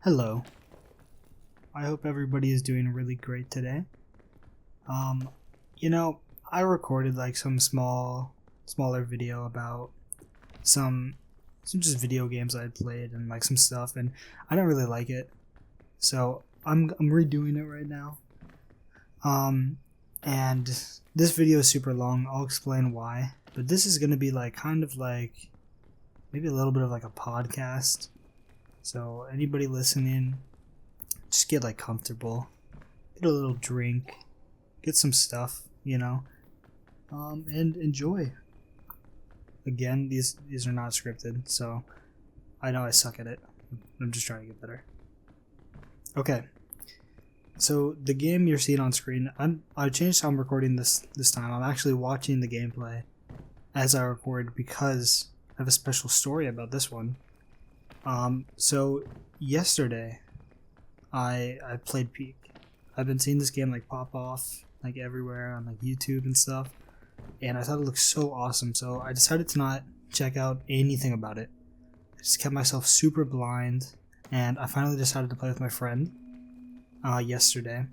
Hello. I hope everybody is doing really great today. Um, you know, I recorded like some smaller video about some some just video games I had played and like some stuff, and I don't really like it. So I'm redoing it right now. Um, and this video is super long. I'll explain why. But this is gonna be like kind of like maybe a little bit of like a podcast. So anybody listening, just get like comfortable, get a little drink, get some stuff, and enjoy. Again, these are not scripted, so I know I suck at it. I'm just trying to get better. Okay, so the game you're seeing on screen, I changed how I'm recording this time. I'm actually watching the gameplay as I record because I have a special story about this one. So yesterday I played Peak. I've been seeing this game like pop off like everywhere on like YouTube and stuff, and I thought it looked so awesome. So I decided to not check out anything about it. I just kept myself super blind, and I finally decided to play with my friend yesterday,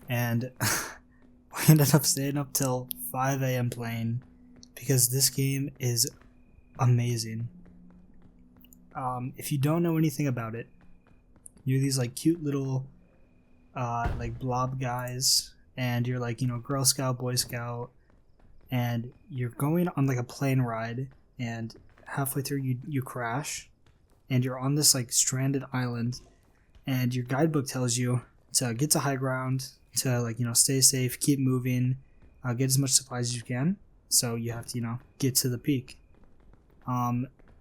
and we ended up staying up till 5 a.m. playing because this game is amazing. If you don't know anything about it, you're these like cute little like blob guys, and you're like Girl Scout, Boy Scout, and you're going on like a plane ride, and halfway through you crash, and you're on this like stranded island, and your guidebook tells you to get to high ground, to like stay safe, keep moving, get as much supplies as you can. So you have to get to the peak.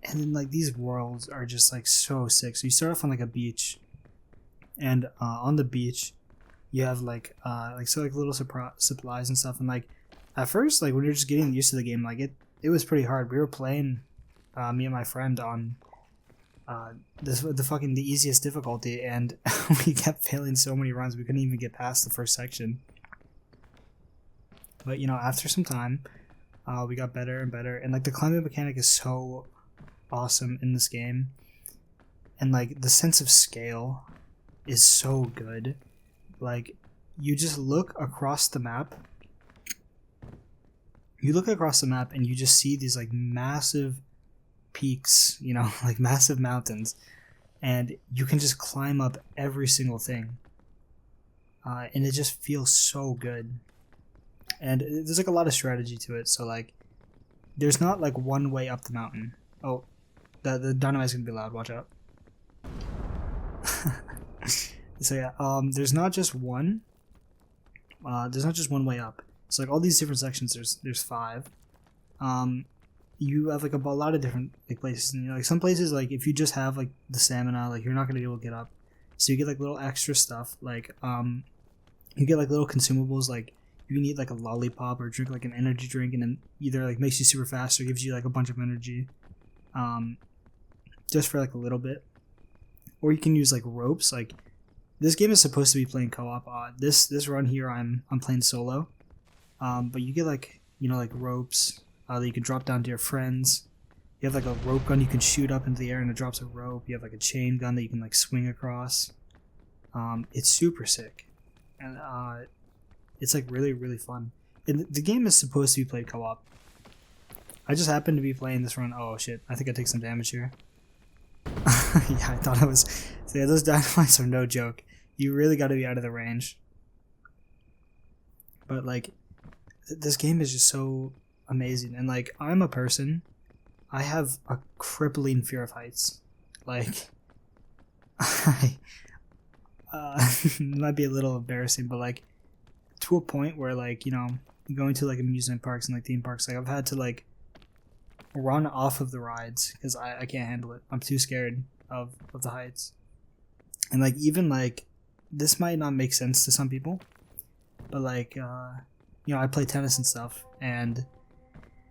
And then like these worlds are just like so sick. So you start off on like a beach, and on the beach you have like little supplies and stuff. And like at first, like when you're just getting used to the game, like it was pretty hard. We were playing me and my friend on the easiest difficulty, and we kept failing so many runs we couldn't even get past the first section. But after some time, we got better and better, and like the climbing mechanic is so awesome in this game, and like the sense of scale is so good. Like you just look across the map, and you just see these like massive peaks, like massive mountains, and you can just climb up every single thing, and it just feels so good. And there's like a lot of strategy to it. So like there's not like one way up the mountain. Oh, the dynamite's gonna be loud, watch out. So yeah, there's not just one way up. So like all these different sections, there's five. You have like a lot of different like places, and like some places, like if you just have like the stamina, like you're not gonna be able to get up. So you get like little extra stuff, like you get like little consumables, like you can eat like a lollipop or drink like an energy drink, and then either like makes you super fast or gives you like a bunch of energy, just for like a little bit. Or you can use like ropes. Like this game is supposed to be playing co-op. This run here I'm playing solo, but you get like like ropes that you can drop down to your friends. You have like a rope gun you can shoot up into the air and it drops a rope. You have like a chain gun that you can like swing across. It's super sick, and it's like really, really fun. And the game is supposed to be played co-op. I just happened to be playing this run. Oh shit, I think I take some damage here. Yeah, I thought I was. So yeah, those dynamites are no joke. You really got to be out of the range. But like, this game is just so amazing. And like, I'm a person, I have a crippling fear of heights. Like, it might be a little embarrassing, but like, to a point where like going to like amusement parks and like theme parks, like I've had to like run off of the rides because I can't handle it. I'm too scared of the heights. And like even like this might not make sense to some people, but like I play tennis and stuff, and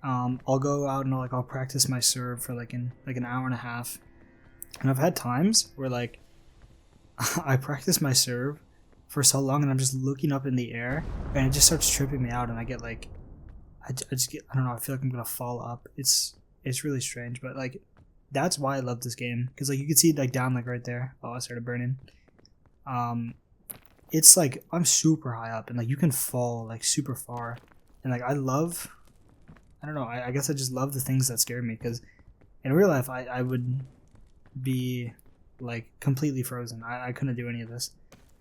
I'll go out and I'll practice my serve for like an hour and a half, and I've had times where like I practice my serve for so long, and I'm just looking up in the air, and it just starts tripping me out, and I get I just get, I don't know, I feel like I'm gonna fall up. It's really strange, but like that's why I love this game, because like you can see like down like right there. Oh, I started burning. It's like I'm super high up, and like you can fall like super far, and like I don't know, I guess I just love the things that scare me, because in real life I would be like completely frozen. I couldn't do any of this,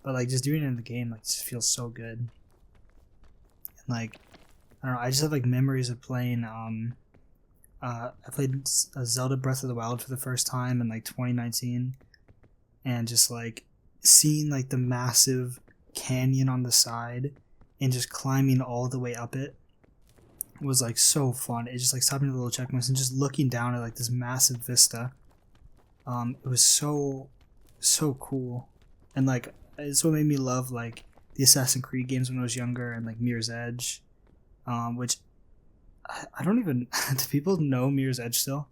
but like just doing it in the game like just feels so good. And like I don't know, I just have like memories of playing I played Zelda Breath of the Wild for the first time in like 2019, and just like seeing like the massive canyon on the side and just climbing all the way up it was like so fun. It just like stopping at the little checkpoints and just looking down at like this massive vista. It was so cool, and like it's what made me love like the Assassin's Creed games when I was younger, and like Mirror's Edge, which I don't even do people know Mirror's Edge still?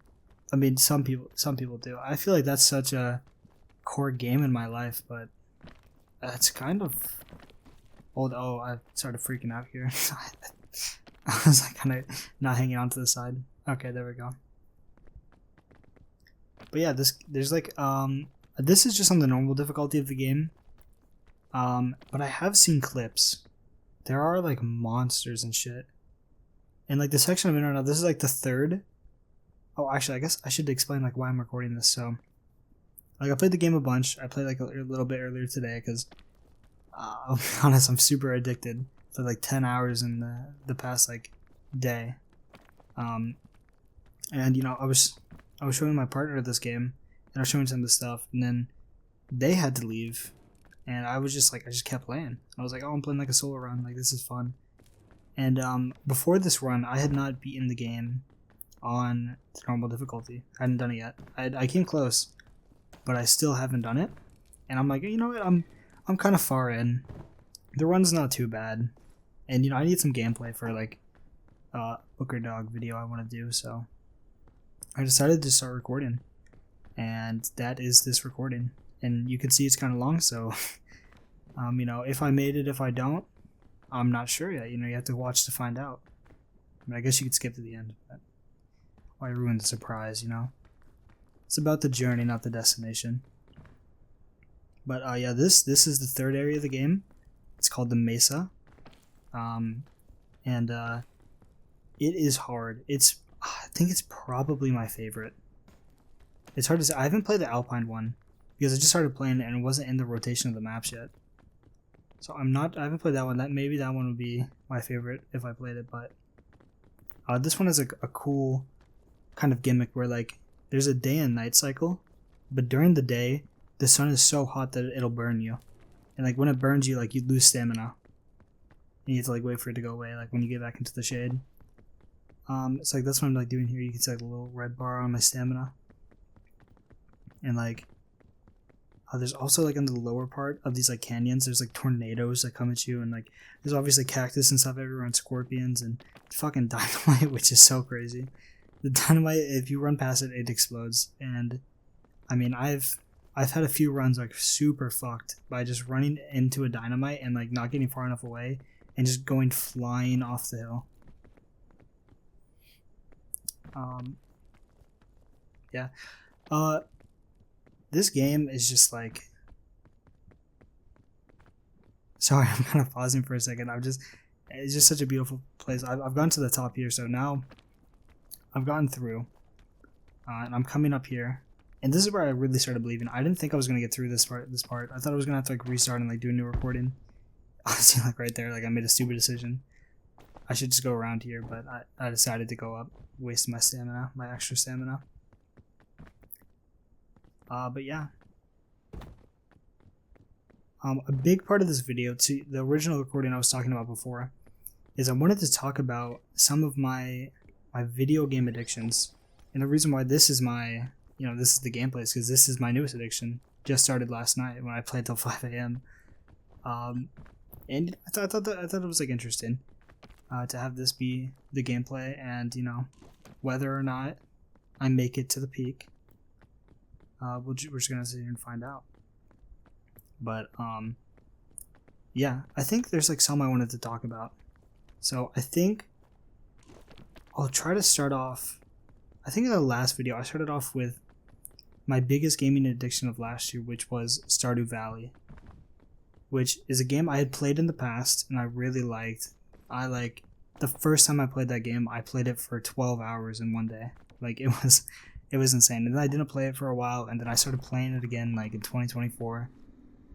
I mean, some people do. I feel like that's such a core game in my life, but it's kind of old. Oh, I started freaking out here. I was like kind of not hanging on to the side. Okay, there we go. But yeah, there's like this is just on the normal difficulty of the game. But I have seen clips. There are like monsters and shit. And like the section I'm in right now, this is like the third. Oh, actually, I guess I should explain like why I'm recording this. So, like I played the game a bunch. I played like a little bit earlier today because, I'll be honest, I'm super addicted. For like 10 hours in the past like day. And you know, I was showing my partner this game, and I was showing some of the stuff, and then they had to leave, and I just kept playing. I was like, oh, I'm playing like a solo run, like this is fun. And before this run, I had not beaten the game on the normal difficulty. I hadn't done it yet. I came close, but I still haven't done it. And I'm like, you know what? I'm kind of far in. The run's not too bad, and you know, I need some gameplay for like Booker Dog video I want to do. So I decided to start recording, and that is this recording. And you can see it's kind of long, so you know, if I made it, if I don't, I'm not sure yet. You know, you have to watch to find out. I mean, I guess you could skip to the end, but why ruin the surprise, you know? It's about the journey, not the destination. But yeah, this is the third area of the game. It's called the Mesa. And it is hard. I think it's probably my favorite. It's hard to say. I haven't played the Alpine one because I just started playing it and it wasn't in the rotation of the maps yet. So I haven't played that one. Maybe that one would be my favorite if I played it, but this one has a cool kind of gimmick where like there's a day and night cycle, but during the day the sun is so hot that it'll burn you. And like when it burns you, like you lose stamina. And you have to like wait for it to go away, like when you get back into the shade. It's like that's what I'm like doing here. You can see like a little red bar on my stamina. And like there's also like in the lower part of these like canyons, there's like tornadoes that come at you, and like there's obviously cactus and stuff everywhere and scorpions and fucking dynamite, which is so crazy. The dynamite, if you run past it, it explodes. And I mean, I've had a few runs like super fucked by just running into a dynamite and like not getting far enough away and just going flying off the hill. Yeah. This game is just like, sorry, I'm kind of pausing for a second. It's just such a beautiful place. I've gone to the top here, so now I've gotten through, and I'm coming up here. And this is where I really started believing. I didn't think I was gonna get through this part. I thought I was gonna have to like restart and like do a new recording. Honestly, like right there, like I made a stupid decision. I should just go around here, but I decided to go up, waste my stamina, my extra stamina. But yeah. A big part of this video, to the original recording I was talking about before, is I wanted to talk about some of my video game addictions. And the reason why this is my, you know, this is the gameplay is because this is my newest addiction. Just started last night when I played till 5 a.m. And I thought it was like interesting to have this be the gameplay, and you know, whether or not I make it to the peak, we're just gonna sit here and find out. But yeah, I think there's like some I wanted to talk about. So I think I'll try to start off. I think in the last video I started off with my biggest gaming addiction of last year, which was Stardew Valley, which is a game I had played in the past and I really liked. The first time I played that game, I played it for 12 hours in one day. Like it was insane. And then I didn't play it for a while, and then I started playing it again like in 2024,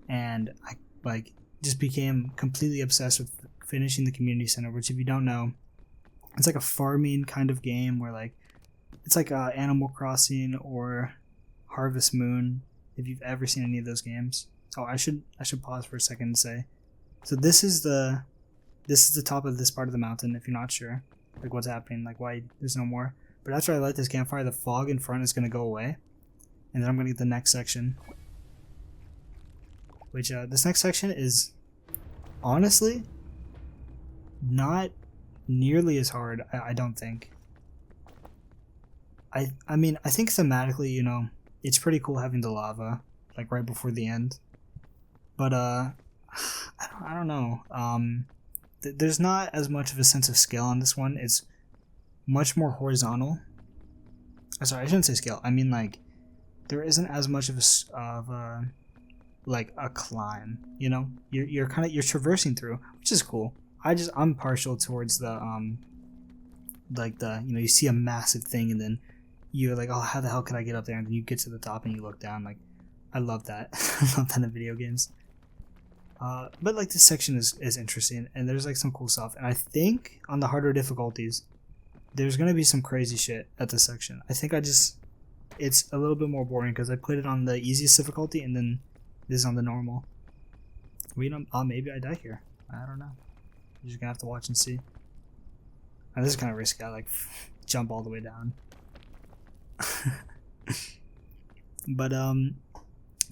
and I like just became completely obsessed with finishing the community center, which if you don't know, it's like a farming kind of game where like it's like Animal Crossing or Harvest Moon, if you've ever seen any of those games. Oh, I should pause for a second and say, so this is the top of this part of the mountain. If you're not sure, like what's happening, like why there's no more. But after I light this campfire, the fog in front is gonna go away, and then I'm gonna get the next section. Which this next section is honestly not nearly as hard. I don't think. I mean, I think thematically, you know, it's pretty cool having the lava like right before the end. But I don't know. There's not as much of a sense of scale on this one. It's much more horizontal. Sorry, I shouldn't say scale. I mean like there isn't as much of a like a climb. You know, you're traversing through, which is cool. I'm partial towards the like the, you know, you see a massive thing and then you're like, oh, how the hell could I get up there? And then you get to the top and you look down. Like, I love that. I love that in video games. But like this section is interesting, and there's like some cool stuff. And I think on the harder difficulties, there's gonna be some crazy shit at this section. I think it's a little bit more boring because I put it on the easiest difficulty and then this is on the normal. Maybe I die here. I don't know. You're just gonna have to watch and see. And this is kind of risky. I like jump all the way down. But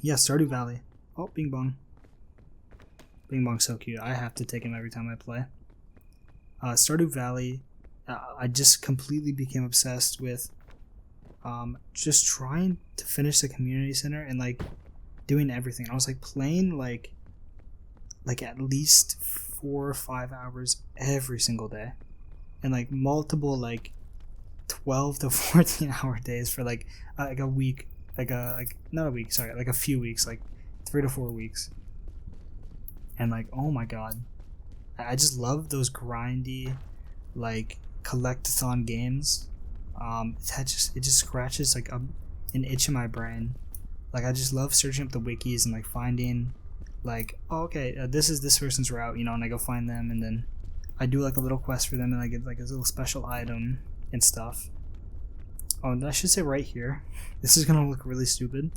yeah, Stardew Valley. Oh, Bing Bong. Bing Bong's so cute. I have to take him every time I play. Stardew Valley, I just completely became obsessed with just trying to finish the community center and like doing everything. I was like playing like at least 4 or 5 hours every single day, and like multiple like 12 to 14 hour days for like a week, like not a week, sorry, like a few weeks, like 3 to 4 weeks. And like, oh my god, I just love those grindy like collectathon games. It just scratches like an itch in my brain. Like I just love searching up the wikis and like finding like, oh, okay, this is this person's route, you know, and I go find them, and then I do like a little quest for them, and I get like a little special item and stuff. Oh, and I should say right here, this is gonna look really stupid,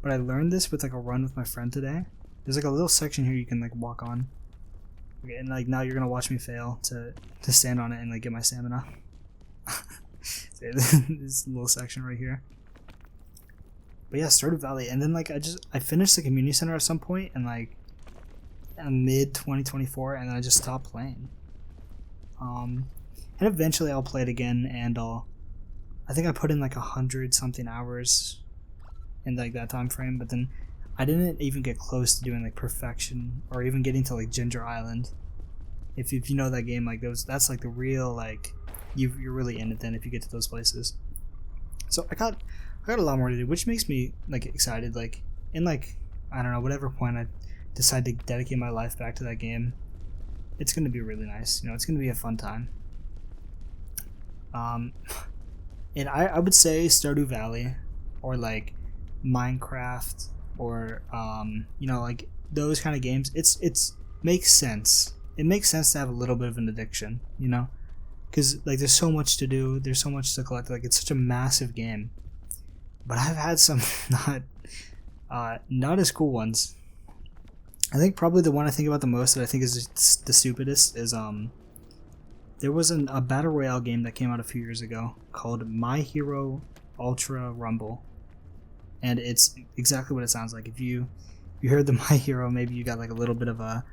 but I learned this with like a run with my friend today. There's like a little section here you can like walk on. Okay, and like now you're gonna watch me fail to stand on it and like get my stamina. This little section right here. But yeah, Stardew Valley, and then like I finished the community center at some point and like mid 2024, and then I just stopped playing. And eventually I'll play it again, and I think I put in like 100 something hours in like that time frame, but then I didn't even get close to doing like perfection or even getting to like Ginger Island. If you know that game, like that's like the real like you're really in it then if you get to those places. So I got a lot more to do, which makes me like excited. Like in like, I don't know, whatever point I decide to dedicate my life back to that game, it's gonna be really nice. You know, it's gonna be a fun time. And I would say Stardew Valley or like Minecraft or you know, like those kind of games, it's makes sense. It makes sense to have a little bit of an addiction, you know, because like there's so much to do, there's so much to collect. Like it's such a massive game. But I've had some not as cool ones. I think probably the one I think about the most that I think is the stupidest is there was a battle royale game that came out a few years ago called My Hero Ultra Rumble, and it's exactly what it sounds like. If you heard the My Hero, maybe you got like a little bit of a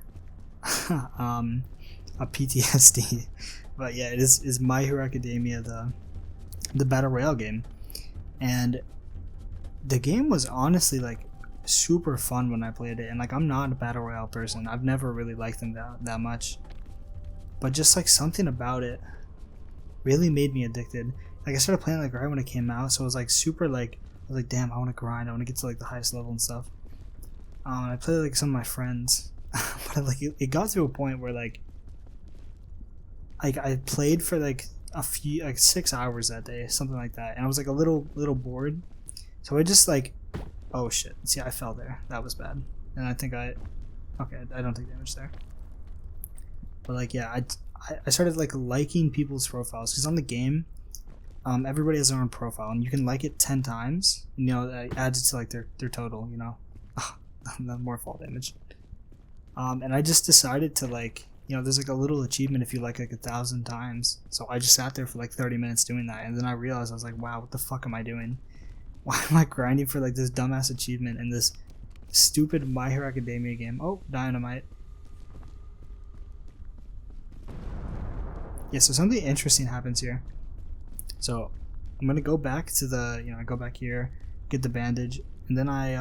PTSD. But yeah, it is My Hero Academia, the battle royale game, and the game was honestly like super fun when I played it. And like I'm not a battle royale person. I've never really liked them that much. But just like something about it really made me addicted. Like I started playing like right when it came out, so it was like super like was like, damn, I want to grind. I want to get to like the highest level and stuff. And I played like some of my friends, but like it got to a point where like I played for like a few like 6 hours that day, something like that, and I was like a little bored, so I just like, oh shit, see, I fell there. That was bad, and I think I don't take damage there. But like, yeah, I started like liking people's profiles because on the game, everybody has their own profile, and you can like it 10 times. You know, that adds it to like their total. You know, more fall damage. And I just decided to like, you know, there's like a little achievement if you like 1,000 times. So I just sat there for like 30 minutes doing that, and then I realized I was like, wow, what the fuck am I doing? Why am I grinding for like this dumbass achievement in this stupid My Hero Academia game? Oh, dynamite. Yeah, so something interesting happens here. So I'm gonna go back to the, you know, I go back here, get the bandage, and then I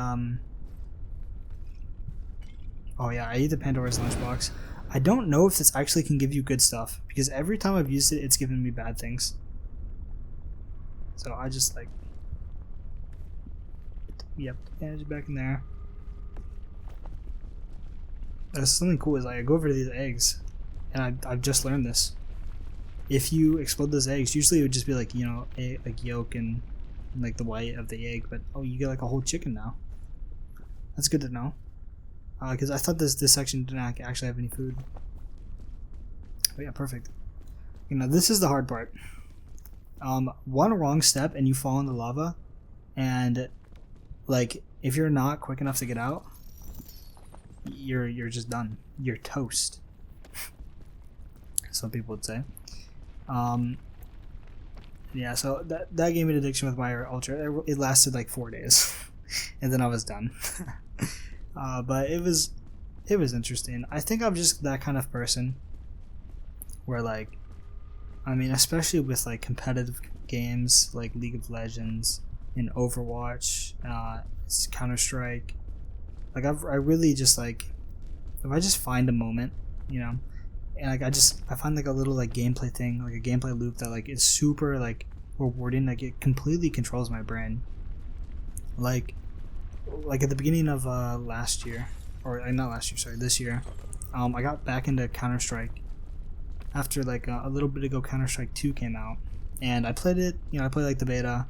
oh yeah, I eat the Pandora's lunchbox. I don't know if this actually can give you good stuff, because every time I've used it, it's given me bad things. So I just like, yep, bandage back in there. Something cool is like I go over to these eggs, and I've just learned this. If you explode those eggs, usually it would just be like, you know, like yolk and like the white of the egg, but oh, you get like a whole chicken now. That's good to know. Because I thought this section didn't actually have any food. Oh yeah, perfect. You know, this is the hard part. One wrong step and you fall in the lava, and like if you're not quick enough to get out, you're just done. You're toast. Some people would say. Yeah, so that gave me an addiction with My Hero Ultra. It lasted like 4 days, and then I was done. But it was interesting. I think I'm just that kind of person where like, I mean, especially with like competitive games like League of Legends and Overwatch, Counter-Strike, like I really just like, if I just find a moment, you know, and like I find like a little like gameplay thing, like a gameplay loop that like is super like rewarding, like it completely controls my brain. Like at the beginning of last year, or not last year, sorry, this year, I got back into Counter-Strike after like a little bit ago. Counter-Strike 2 came out, and I played it. You know, I played like the beta.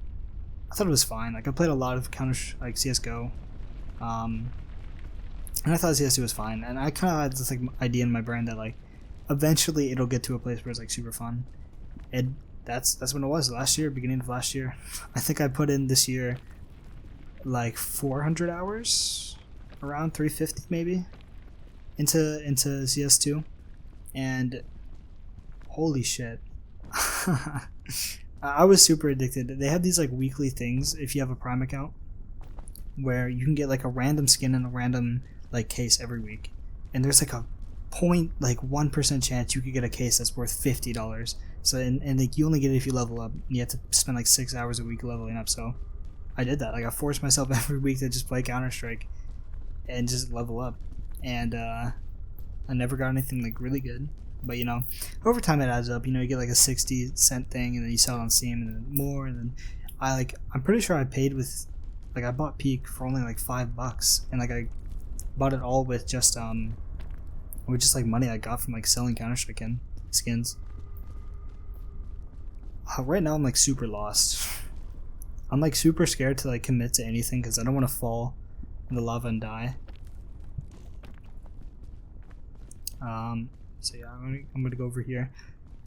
I thought it was fine. Like I played a lot of like CS:GO, and I thought CS2 was fine. And I kind of had this like idea in my brain that like eventually it'll get to a place where it's like super fun. And that's when it was last year, beginning of last year. I think I put in this year like 400 hours, around 350 maybe, into CS2, and holy shit. I was super addicted. They have these like weekly things if you have a Prime account, where you can get like a random skin and a random like case every week, and there's like a 0.1% chance you could get a case that's worth $50. So and like you only get it if you level up. You have to spend like 6 hours a week leveling up. So I did that. Like I forced myself every week to just play Counter-Strike and just level up, and I never got anything like really good. But you know, over time it adds up. You know, you get like a 60-cent thing, and then you sell it on Steam, and then more, and then I'm pretty sure I paid with, like, I bought Peak for only like $5, and like I bought it all with just like money I got from like selling Counter-Strike skins. Right now I'm like super lost. I'm like super scared to like commit to anything because I don't want to fall in the lava and die. So yeah, I'm gonna go over here,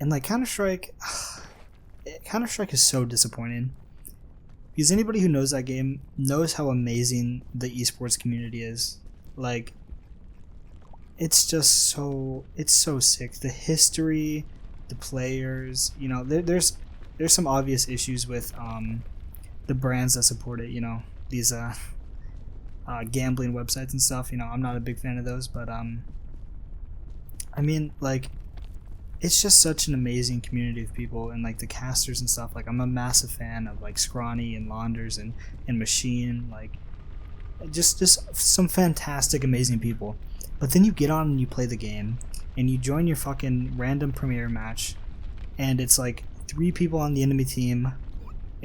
and like Counter-Strike is so disappointing, because anybody who knows that game knows how amazing the esports community is. Like, it's just so sick. The history, the players, you know, there's some obvious issues with the brands that support it. You know, these gambling websites and stuff. You know, I'm not a big fan of those, but I mean, like, it's just such an amazing community of people, and like the casters and stuff. Like, I'm a massive fan of like Scrawny and Launders and Machine, like just some fantastic, amazing people. But then you get on and you play the game, and you join your fucking random premiere match, and it's like 3 people on the enemy team,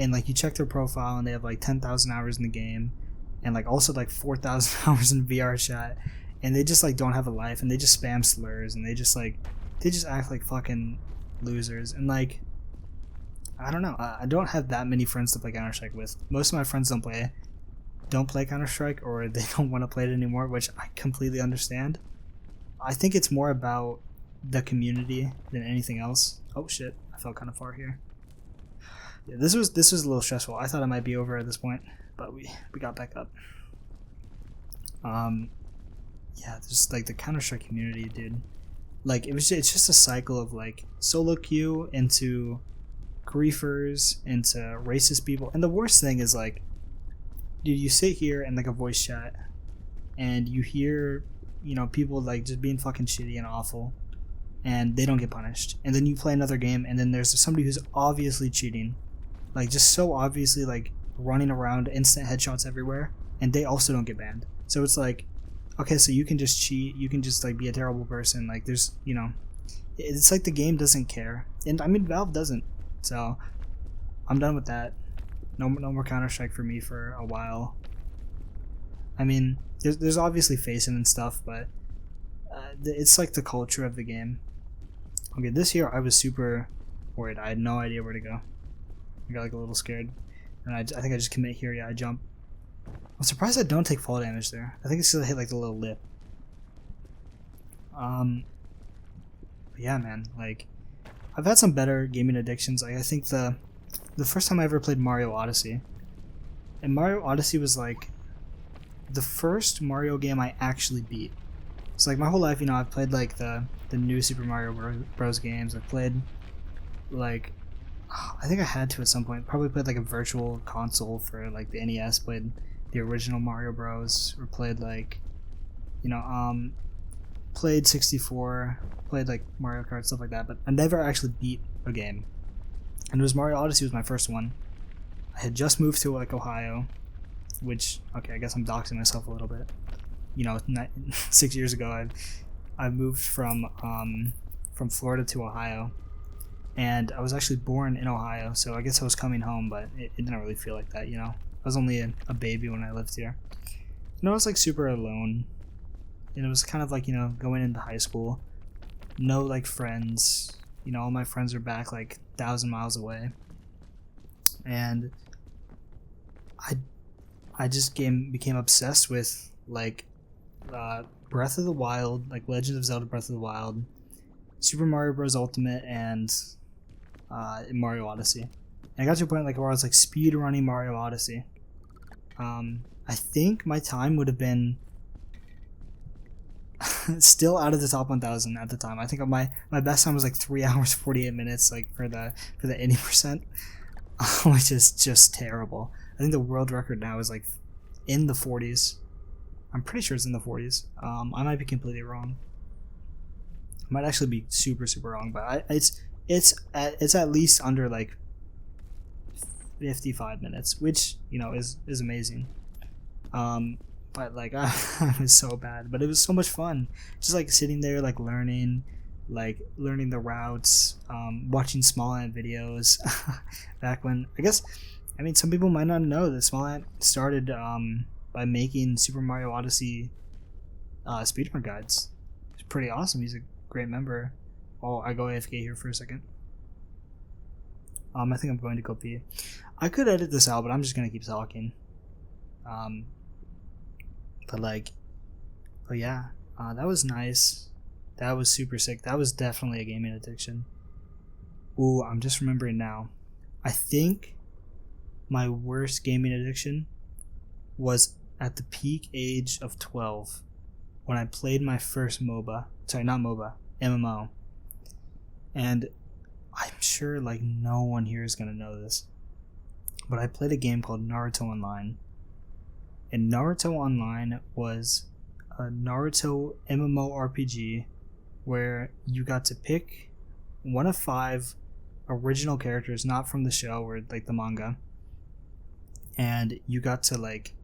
and like you check their profile and they have like 10,000 hours in the game, and like also like 4,000 hours in VR chat, and they just like don't have a life, and they just spam slurs, and they just act like fucking losers. And like, I don't know, I don't have that many friends to play Counter-Strike with. Most of my friends don't play Counter-Strike, or they don't want to play it anymore, which I completely understand. I think it's more about the community than anything else. Oh shit, I fell kind of far here. Yeah, this was a little stressful. I thought I might be over at this point, but we got back up. Yeah, just like the Counter-Strike community, dude. Like it's just a cycle of like solo queue into griefers into racist people. And the worst thing is like, dude, you sit here in like a voice chat and you hear, you know, people like just being fucking shitty and awful, and they don't get punished. And then you play another game and then there's somebody who's obviously cheating, like just so obviously like running around, instant headshots everywhere, and they also don't get banned. So it's like, okay, so you can just cheat, you can just like be a terrible person. Like there's, you know, it's like the game doesn't care. And I mean, Valve doesn't. So I'm done with that. No more Counter-Strike for me for a while. I mean, there's obviously facing and stuff, but it's like the culture of the game. Okay, this year I was super worried. I had no idea where to go. I got like a little scared, and I think I just commit here. Yeah, I jump. I'm surprised I don't take fall damage there. I think it's because I hit like the little lip. But yeah, man. Like, I've had some better gaming addictions. Like, I think the first time I ever played Mario Odyssey, and Mario Odyssey was like the first Mario game I actually beat. It's like my whole life, you know, I've played like the new Super Mario Bros. Games. I've played like, I think I had to at some point. Probably played like a virtual console for like the NES. Played the original Mario Bros. Or played like, you know, played 64. Played like Mario Kart, stuff like that. But I never actually beat a game. And it was Mario Odyssey was my first one. I had just moved to like Ohio, which, okay, I guess I'm doxing myself a little bit. You know, 6 years ago, I moved from Florida to Ohio, and I was actually born in Ohio, so I guess I was coming home, but it didn't really feel like that, you know. I was only a baby when I lived here. You know, I was like super alone, and it was kind of like, you know, going into high school, no like friends. You know, all my friends are back like 1,000 miles away, and I just became obsessed with like Breath of the Wild, like Legend of Zelda Breath of the Wild, Super Mario Bros. Ultimate, and Mario Odyssey. And I got to a point like where I was like speed running Mario Odyssey. I think my time would have been still out of the top 1,000 at the time. I think my best time was like 3 hours 48 minutes, like for the 80%, which is just terrible. I think the world record now is like in the 40s. I'm pretty sure it's in the 40s. I might be completely wrong. I might actually be super wrong, but it's at least under like 55 minutes, which, you know, is amazing. But like I was so bad, but it was so much fun. Just like sitting there, like learning the routes, watching Small Ant videos. Back when, I mean, some people might not know that Small Ant started by making Super Mario Odyssey speedrun guides. It's pretty awesome. He's a great member. Oh, I go AFK here for a second. I think I'm going to go pee. I could edit this out, but I'm just gonna keep talking. But yeah, that was nice. That was super sick. That was definitely a gaming addiction. Ooh, I'm just remembering now. I think my worst gaming addiction was at the peak age of 12 when I played my first MOBA. Sorry, not MOBA, MMO. And I'm sure like no one here is gonna know this, but I played a game called Naruto Online. And Naruto Online was a Naruto MMORPG where you got to pick one of 5 original characters, not from the show or like the manga, and you got to like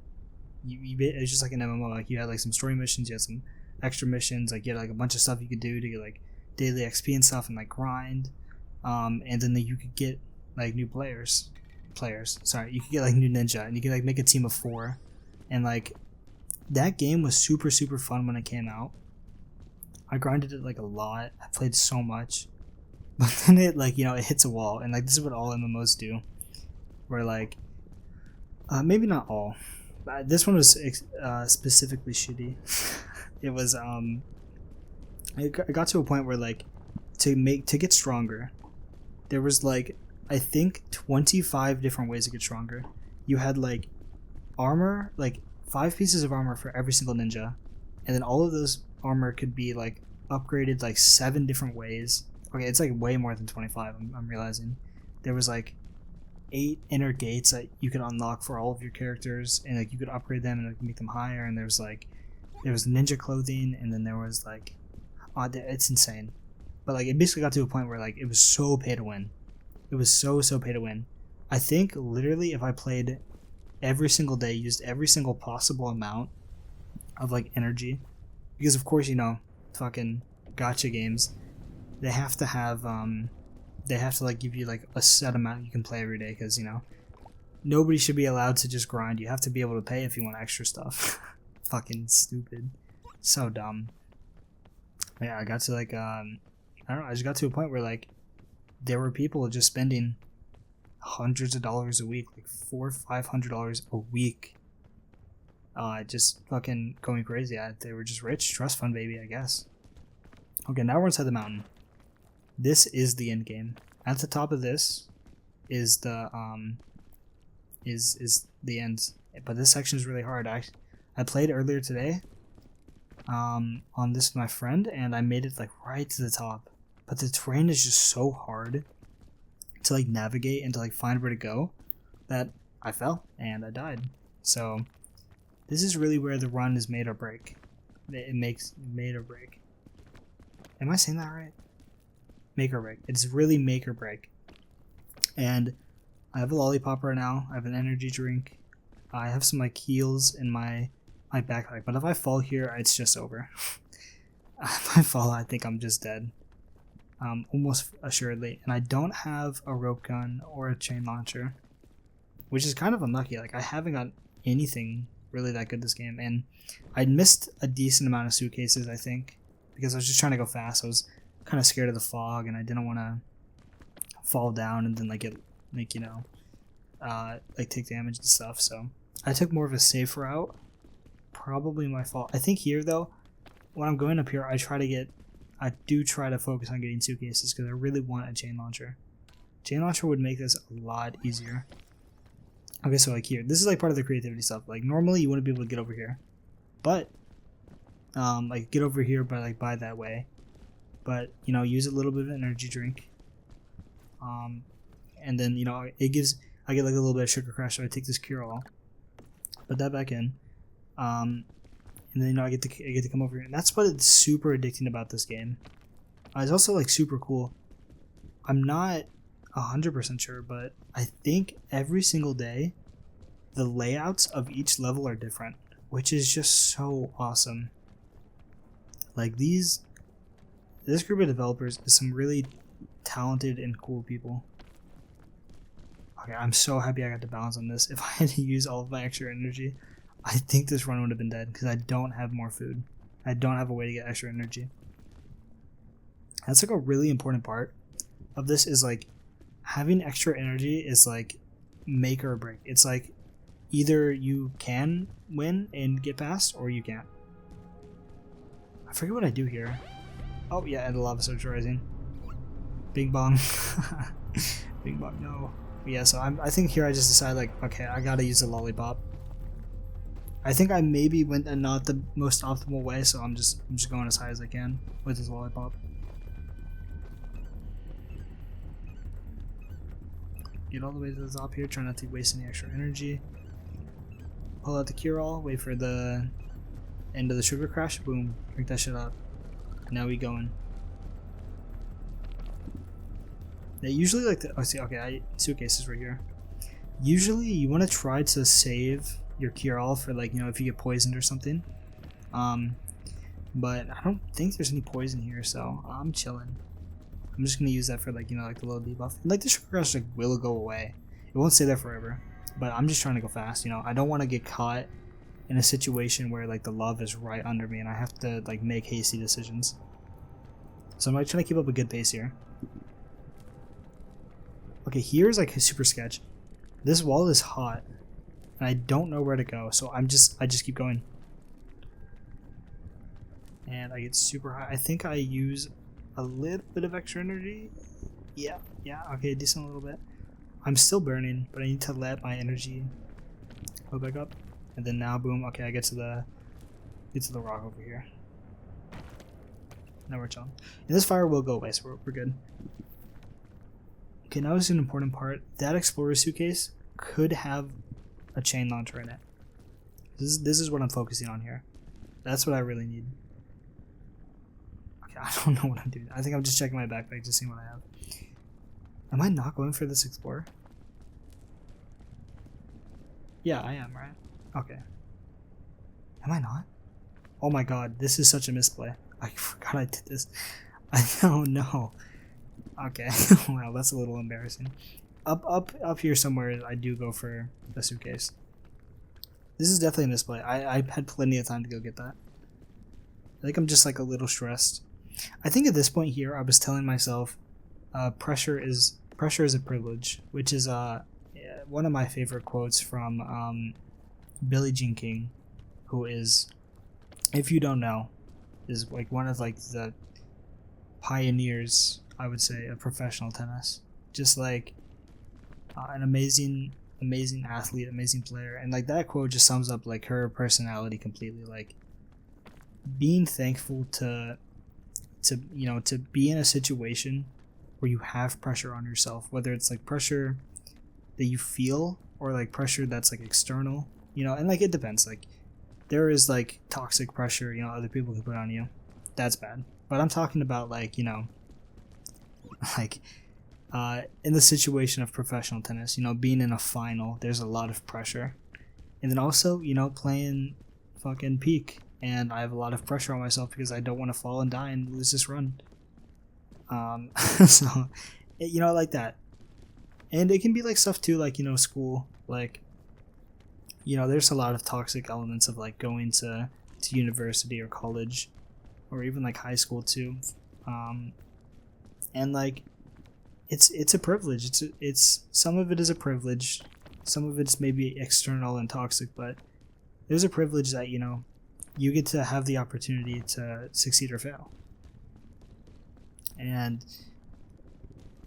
it was just like an MMO. Like you had like some story missions, you had some extra missions, like you had like a bunch of stuff you could do to get like daily XP and stuff and like grind, and then you could get like new players. players. Sorry, you could get like new ninja, and you could like make a team of 4, and like that game was super fun when it came out. I grinded it like a lot. I played so much, but then it like it hits a wall, and like this is what all MMOs do, where like maybe not all. This one was specifically shitty. It was it got to a point where like to get stronger, there was like I think 25 different ways to get stronger. You had like armor, like 5 pieces of armor for every single ninja, and then all of those armor could be like upgraded like 7 different ways. Okay, it's like way more than 25. I'm realizing there was like 8 inner gates that you could unlock for all of your characters, and like you could upgrade them and like, make them higher. And there was ninja clothing, and then there was like it's insane. But like it basically got to a point where like it was so pay to win. It was so pay to win. I think literally if I played every single day, used every single possible amount of like energy, because of course fucking gacha games, they have to have like give you like a set amount you can play every day, because nobody should be allowed to just grind. You have to be able to pay if you want extra stuff. Fucking stupid, so dumb. Yeah, I got to like I don't know, I just got to a point where like there were people just spending hundreds of dollars a week, like $400-500 a week, just fucking going crazy. They were just rich. Trust fund baby, I guess. Okay, now we're inside the mountain. This is the end game. At the top of this is the is the end. But this section is really hard. I played earlier today on this with my friend, and I made it like right to the top. But the terrain is just so hard to like navigate and to like find where to go that I fell and I died. So this is really where the run is made or break. It makes made or break. Am I saying that right? Make or break. It's really make or break. And I have a lollipop right now. I have an energy drink. I have some like heals in my backpack. But if I fall here, it's just over. If I fall, I think I'm just dead. Almost assuredly. And I don't have a rope gun or a chain launcher, which is kind of unlucky. Like I haven't got anything really that good this game, and I missed a decent amount of suitcases, I think, because I was just trying to go fast. I was kind of scared of the fog, and I didn't want to fall down and then like get like like take damage and stuff. So I took more of a safe route. Probably my fault. I think here though, when I'm going up here, I do try to focus on getting suitcases because I really want a chain launcher. Chain launcher would make this a lot easier. Okay, so like here, this is like part of the creativity stuff. Like normally you wouldn't be able to get over here, but like get over here by that way. But use a little bit of an energy drink. And then I get like a little bit of sugar crash, so I take this cure all, put that back in. And then I get to come over here, and that's what it's super addicting about this game. It's also like super cool. I'm not 100% sure, but I think every single day the layouts of each level are different, which is just so awesome. Like this group of developers is some really talented and cool people. Okay, I'm so happy I got to balance on this. If I had to use all of my extra energy, I think this run would have been dead because I don't have more food. I don't have a way to get extra energy. That's like a really important part of this, is like having extra energy is like make or break. It's like either you can win and get past, or you can't. I forget what I do here. Oh yeah, and the lava starts rising. Bing bong. Bing bong, no. But yeah, so I think here I just decided like, okay, I gotta use the lollipop. I think I maybe went not the most optimal way, so I'm just going as high as I can with this lollipop. Get all the way to the top here, try not to waste any extra energy. Pull out the cure all, wait for the end of the sugar crash, boom, drink that shit up. Now we going. Now usually like suitcases right here. Usually you want to try to save your cure all for like if you get poisoned or something, but I don't think there's any poison here, so I'm chilling. I'm just gonna use that for like like the little debuff, and like the sugar crash like will go away. It won't stay there forever, but I'm just trying to go fast. You know, I don't want to get caught in a situation where like the lava is right under me and I have to like make hasty decisions. So I'm like trying to keep up a good pace here. Okay, here's like a super sketch. This wall is hot and I don't know where to go, so I just keep going. And I get super high. I think I use a little bit of extra energy. Yeah, okay, decent a little bit. I'm still burning, but I need to let my energy go back up. And then now, boom, okay, I get to the rock over here. Now we're chilling. And this fire will go away, so we're good. Okay, now is an important part. That explorer suitcase could have a chain launcher in it. This is what I'm focusing on here. That's what I really need. Okay, I don't know what I'm doing. I think I'm just checking my backpack to see what I have. Am I not going for this explorer? Yeah, I am, right? Okay. Am I not? Oh my god, this is such a misplay. I forgot I did this. I don't know. Okay. Wow, that's a little embarrassing. Up here somewhere, I do go for a suitcase. This is definitely a misplay. I had plenty of time to go get that. I think I'm just like a little stressed. I think at this point here, I was telling myself, pressure is a privilege, which is one of my favorite quotes from Billie Jean King, who is, if you don't know, is like one of like the pioneers, I would say, of professional tennis. Just like an amazing athlete, amazing player, and like that quote just sums up like her personality completely. Like being thankful to be in a situation where you have pressure on yourself, whether it's like pressure that you feel or like pressure that's like external, and like it depends. Like there is like toxic pressure, other people can put on you. That's bad. But I'm talking about like, like in the situation of professional tennis, being in a final, there's a lot of pressure. And then also, playing fucking peak, and I have a lot of pressure on myself because I don't want to fall and die and lose this run. So, like that. And it can be like stuff too, like, school, like, there's a lot of toxic elements of like going to university or college or even like high school too. And like, it's a privilege. It's some of it is a privilege. Some of it's maybe external and toxic, but there's a privilege that, you get to have the opportunity to succeed or fail. And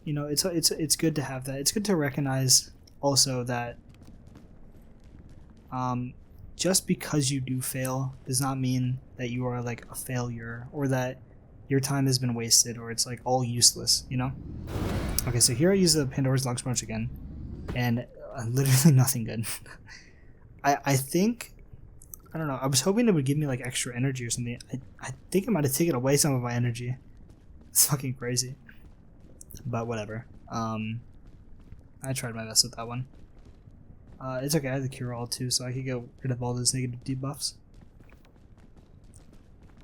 it's good to have that. It's good to recognize also that just because you do fail does not mean that you are like a failure or that your time has been wasted or it's like all useless, Okay, so here I use the Pandora's Lunchbox again, and literally nothing good. I think, I don't know, I was hoping it would give me like extra energy or something. I think it might have taken away some of my energy. It's fucking crazy. But whatever. I tried my best with that one. It's okay, I have the cure all too, so I could get rid of all those negative debuffs.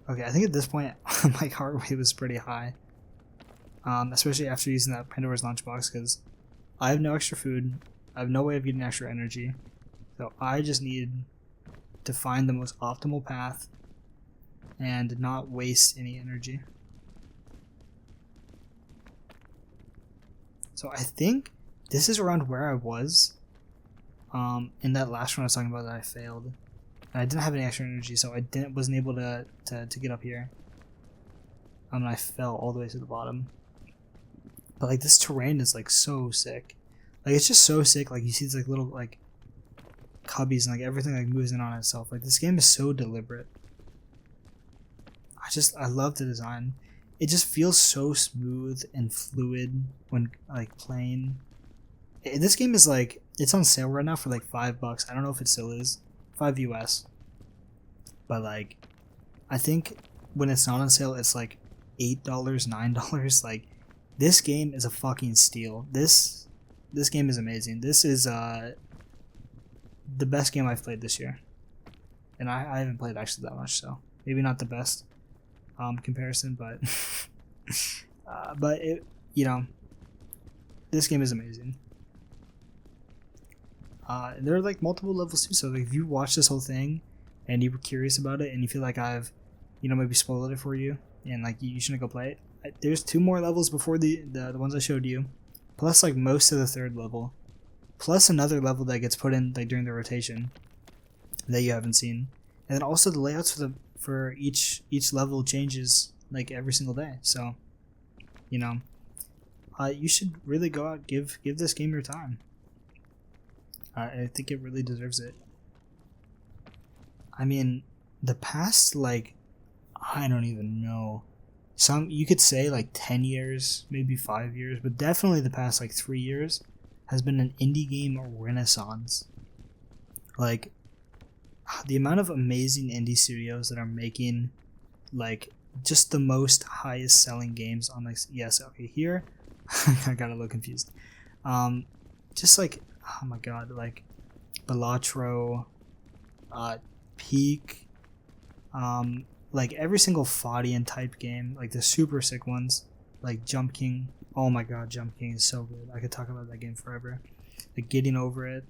Okay, I think at this point my heart rate was pretty high. Especially after using that Pandora's Lunchbox, because I have no extra food, I have no way of getting extra energy, so I just need to find the most optimal path and not waste any energy. So I think this is around where I was in that last one I was talking about that I failed. And I didn't have any extra energy, so wasn't able to get up here. And I fell all the way to the bottom. But like this terrain is like so sick. Like it's just so sick. Like you see these like little like cubbies and like everything like moves in on itself. Like this game is so deliberate. I love the design. It just feels so smooth and fluid when like playing. This game is like, it's on sale right now for like $5. I don't know if it still is. $5 US. But like, I think when it's not on sale, it's like $8, $9. Like, this game is a fucking steal. This game is amazing. This is the best game I've played this year. And I haven't played actually that much, so maybe not the best comparison, but but it, this game is amazing. There are like multiple levels too. So like, if you watch this whole thing and you were curious about it and you feel like I've, maybe spoiled it for you and like you shouldn't go play it, there's 2 more levels before the ones I showed you, plus like most of the 3rd level, plus another level that gets put in like during the rotation that you haven't seen, and then also the layouts for each level changes like every single day. So, you should really go out, give this game your time. I think it really deserves it. I mean, the past like, I don't even know. You could say like 10 years, maybe 5 years, but definitely the past like 3 years has been an indie game renaissance. Like, the amount of amazing indie studios that are making like just the most highest selling games on like, yes, okay, here I got a little confused. Just like, oh my god, like Balatro, Peak, like every single Fadian type game, like the super sick ones, like Jump King. Oh my god, Jump King is so good. I could talk about that game forever. Like Getting Over It.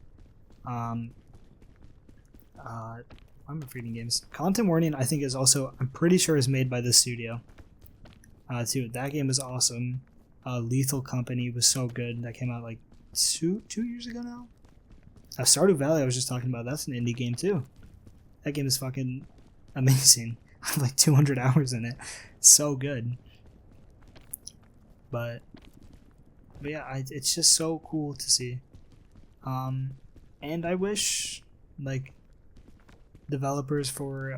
I'm forgetting games. Content Warning, I think, is also, I'm pretty sure, is made by this studio. Too. That game was awesome. Lethal Company was so good. That came out like two years ago now. Stardew Valley, I was just talking about. That's an indie game too. That game is fucking amazing. I have like 200 hours in it. So good. But yeah, it's just so cool to see. And I wish like developers for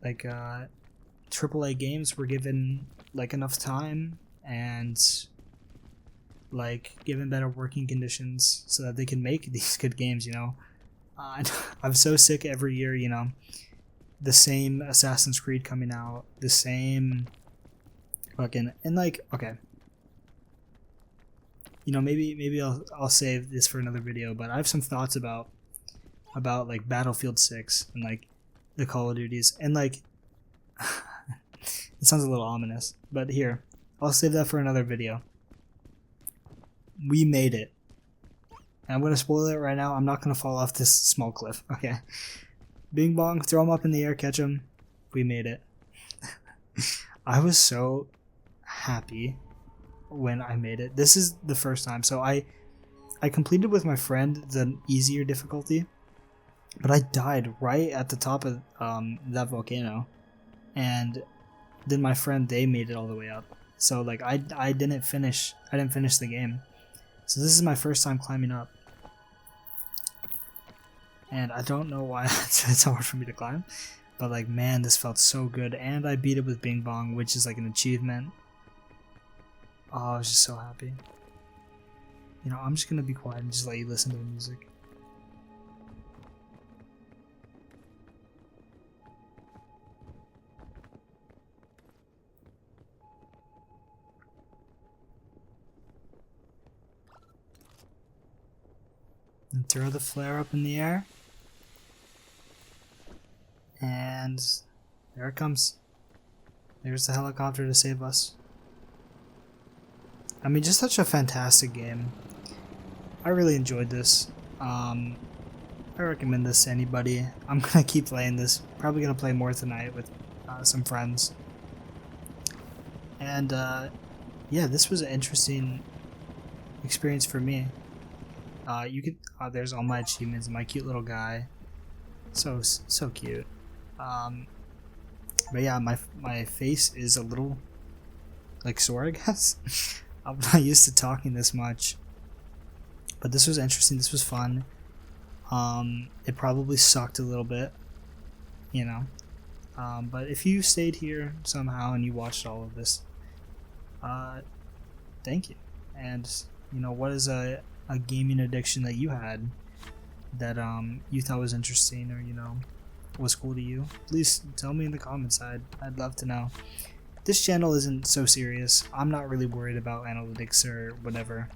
AAA games were given like enough time and like given better working conditions so that they can make these good games. I'm so sick every year, the same Assassin's Creed coming out, the same fucking, and like, okay, maybe I'll save this for another video, but I have some thoughts about like Battlefield 6 and like the Call of Duties, and like it sounds a little ominous, but here, I'll save that for another video. We made it. And I'm going to spoil it right now. I'm not going to fall off this small cliff. Okay. Bing bong, throw them up in the air, catch them. We made it. I was so happy when I made it. This is the first time. So I completed with my friend the easier difficulty, but I died right at the top of that volcano. And then my friend, they made it all the way up. So like I didn't finish the game. So this is my first time climbing up. And I don't know why it's so hard for me to climb. But like, man, this felt so good. And I beat it with Bing Bong, which is like an achievement. Oh, I was just so happy. I'm just gonna be quiet and just let you listen to the music. And throw the flare up in the air. And there it comes. There's the helicopter to save us. I mean, just such a fantastic game. I really enjoyed this. I recommend this to anybody. I'm gonna keep playing this. Probably gonna play more tonight with some friends. And yeah, this was an interesting experience for me. You could there's all my achievements. My cute little guy, so cute. But yeah, my face is a little like sore, I guess. I'm not used to talking this much, but this was interesting. This was fun. It probably sucked a little bit, but if you stayed here somehow and you watched all of this, thank you. And what is a gaming addiction that you had that you thought was interesting or was cool to you? Please tell me in the comments. I'd love to know. This channel isn't so serious. I'm not really worried about analytics or whatever.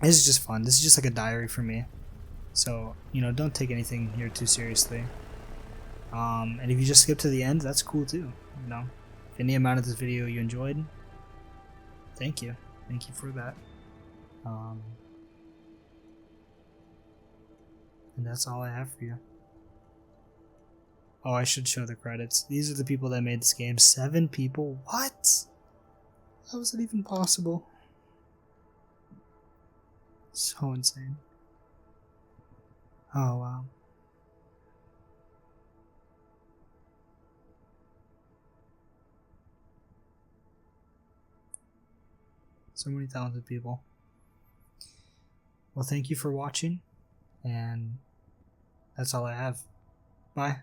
This is just fun. This is just like a diary for me. So, don't take anything here too seriously. And if you just skip to the end, that's cool too. If any amount of this video you enjoyed, thank you. Thank you for that. And that's all I have for you. Oh, I should show the credits. These are the people that made this game. 7 people? What? How was it even possible? So insane. Oh, wow. So many talented people. Well, thank you for watching, and that's all I have. Bye.